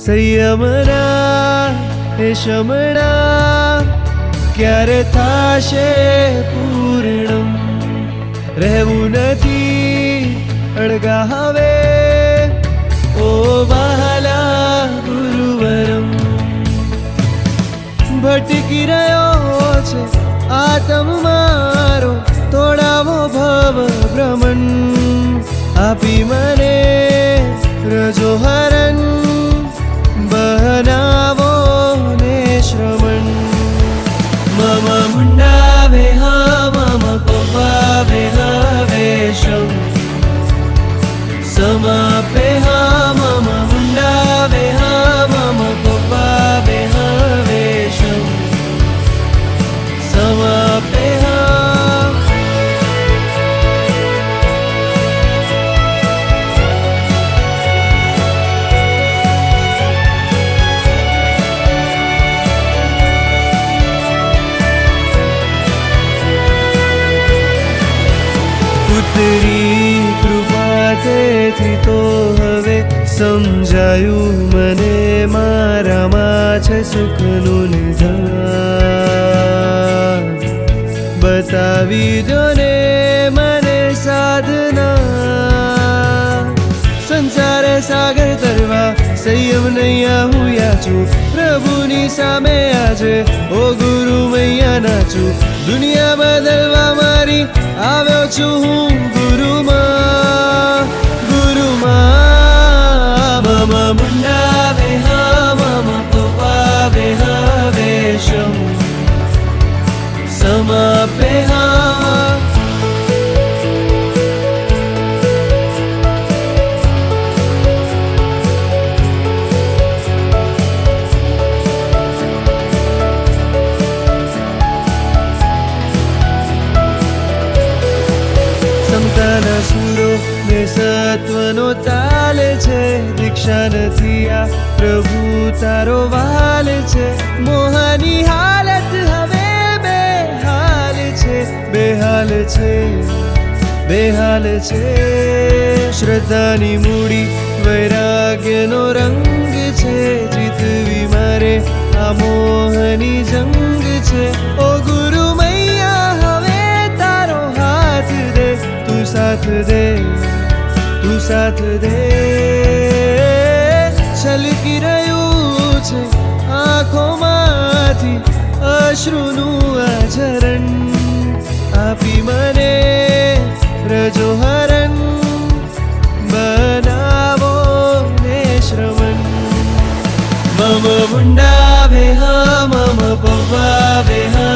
સંયમના એ શમણા ક્યારે થાશે પૂર્ણમ. રહેવું નથી અળગા હવે ઓ વહાલા ગુરુવરમ. ભટકી રહ્યો છે આત્મ મારો, તોડાવો ભવ ભ્રમણ. આપી મને રજો હરણ, બનાવો ને શ્રવણ. મમ મુંડાવે હા મમ પવાવે હવેશમ. સમાપે હા મમ મુંડાવે હા મમ પવાવે હવેશમ. સમાપે ઉતરી કૃપા તેથી તો હવે સમજાયું મને, મારામાં છે સુખનું નિધાન. બતાવી દો ને મને સાધના, સંસાર સાગર તરવા સંયમ નૈયા હું યાચું. પ્રભુની સામે આજે ઓ ગુરુ મૈયા નાચું. દુનિયા બદલવા મારી આવ્યો છું હું ગુરુમાં, ગુરુમાં. મમ મુંડાવે હા મમ પવાવે હવેશમ. સમાપે હા સમતાના સુરો ને સત્વનો તાલ છે. દીક્ષા નથી આ પ્રભુ તારો વાલ છે. મોહાની હાલત હવે બેહાલ છે, બેહાલ છે, બેહાલ છે. શ્રદ્ધાની મૂડી વૈરાગ્યનો રંગ છે. જીતવી મારે આ મોહની જંગ છે. ઓ ગુરુ મૈયા હવે તારો હાથ દે, તું સાથ દે, તું સાથ દે. છલકી રહ્યું છે આંખોમાંથી અશ્રુનું આ ઝરણ. આપી મને રજો હરણ, બનાવો ને શ્રવણ. મમ મુંડાવે હા મમ પવાવે હા